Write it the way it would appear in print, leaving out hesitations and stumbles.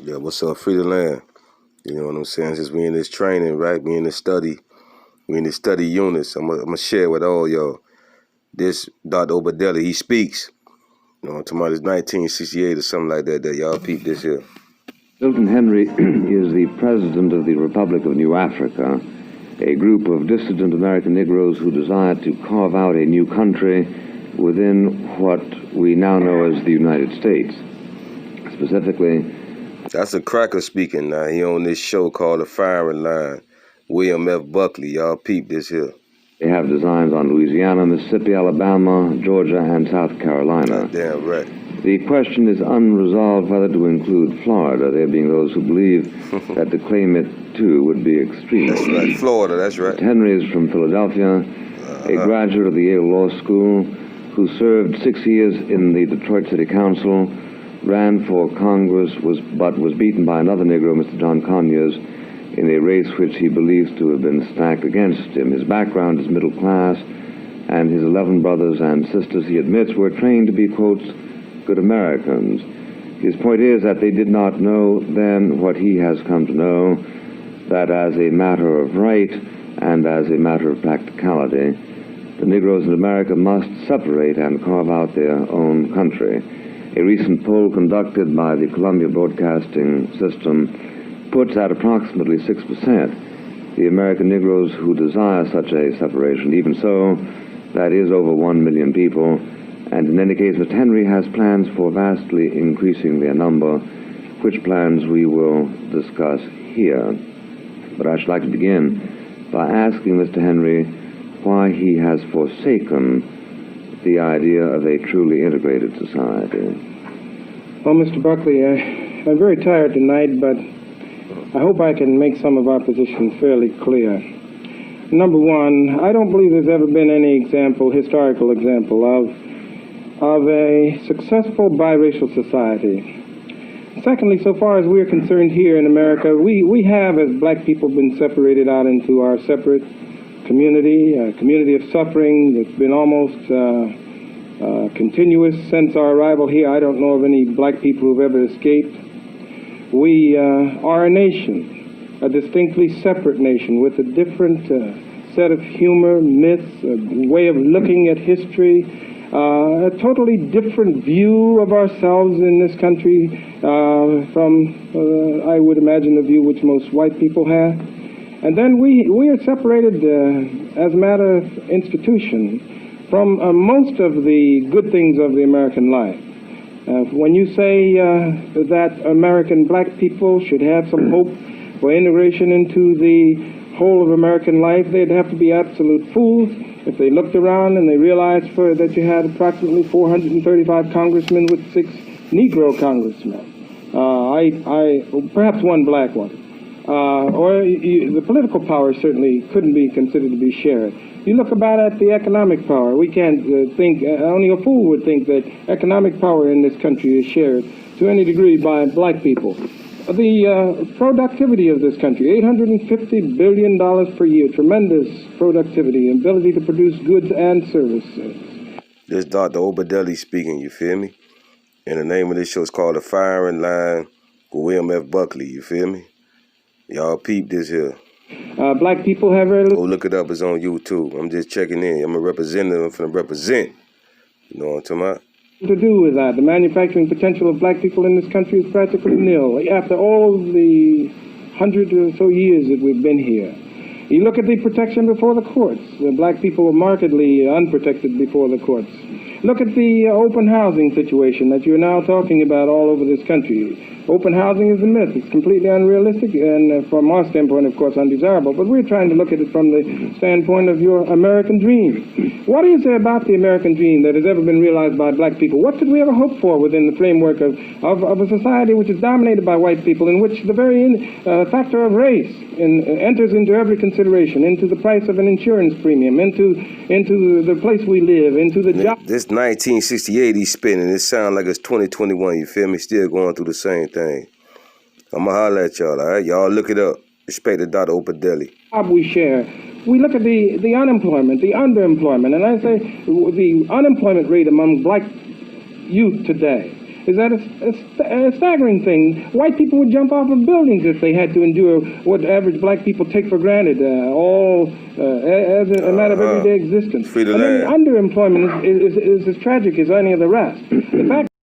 Yeah, what's up, Free the Land? You know what I'm saying? Since we in this training, right? We in the study. We in the study units. I'm gonna share with all y'all. This Dr. Obadeli, he speaks. You know, I'm talking about it's 1968 or something like that. That y'all peep this here. Milton Henry is the president of the Republic of New Africa, a group of dissident American Negroes who desire to carve out a new country within what we now know as the United States. Specifically, that's a cracker speaking now. He on this show called The Firing Line. William F. Buckley. Y'all peep this here. They have designs on Louisiana, Mississippi, Alabama, Georgia, and South Carolina. Damn right. The question is unresolved whether to include Florida, there being those who believe that to claim it, too, would be extreme. That's right. Florida, that's right. Henry is from Philadelphia, a graduate of the Yale Law School, who served 6 years in the Detroit City Council, ran for Congress, but was beaten by another Negro, Mr. John Conyers, in a race which he believes to have been stacked against him. His background is middle class, and his 11 brothers and sisters, he admits, were trained to be, quotes, good Americans. His point is that they did not know then what he has come to know, that as a matter of right and as a matter of practicality, the Negroes in America must separate and carve out their own country. A recent poll conducted by the Columbia Broadcasting System puts at approximately 6% the American Negroes who desire such a separation. Even so, that is over 1 million people, and in any case, Mr. Henry has plans for vastly increasing their number, which plans we will discuss here. But I should like to begin by asking Mr. Henry why he has forsaken the idea of a truly integrated society. Well, Mr. Buckley, I'm very tired tonight, but I hope I can make some of our position fairly clear. Number one, I don't believe there's ever been any historical example of a successful biracial society. Secondly, so far as we're concerned here in America, we have, as black people, been separated out into our separate community, a community of suffering that's been almost continuous since our arrival here. I don't know of any black people who've ever escaped. We are a nation, a distinctly separate nation with a different set of humor, myths, a way of looking at history, a totally different view of ourselves in this country from, I would imagine, the view which most white people have. And then we are separated as a matter of institution from most of the good things of the American life. When you say that American black people should have some hope for integration into the whole of American life, they'd have to be absolute fools if they looked around and they realized that you had approximately 435 congressmen with 6 Negro congressmen. Perhaps one black one. The political power certainly couldn't be considered to be shared. You look about at the economic power. We can't think, only a fool would think that economic power in this country is shared to any degree by black people. The productivity of this country, $850 billion per year, tremendous productivity, ability to produce goods and services. This Dr. Obadeli speaking, you feel me? And the name of this show is called The Firing Line with William F. Buckley, you feel me? Y'all peep this here. Black people have very little... Go look it up, it's on YouTube. I'm just checking in. I'm a representative, I'm finna represent. You know what I'm talking about? To do with that. The manufacturing potential of black people in this country is practically nil after all the 100 or so years that we've been here. You look at the protection before the courts. The black people are markedly unprotected before the courts. Look at the open housing situation that you're now talking about all over this country. Open housing is a myth. It's completely unrealistic and from our standpoint, of course, undesirable. But we're trying to look at it from the standpoint of your American dream. What is there about the American dream that has ever been realized by black people? What could we ever hope for within the framework of a society which is dominated by white people, in which the very factor of race enters into every consideration, into the price of an insurance premium, into the place we live, into the job... This 1968 he's spinning, it sounds like it's 2021, you feel me? Still going through the same thing. I'ma holler at y'all, all right? Y'all look it up. Respect to Dr. Obadeli. We share. We look at the unemployment, the underemployment, and I say the unemployment rate among black youth today is that a staggering thing. White people would jump off of buildings if they had to endure what average black people take for granted, as a matter of everyday existence. Free the And then land. underemployment is as tragic as any of the rest. The fact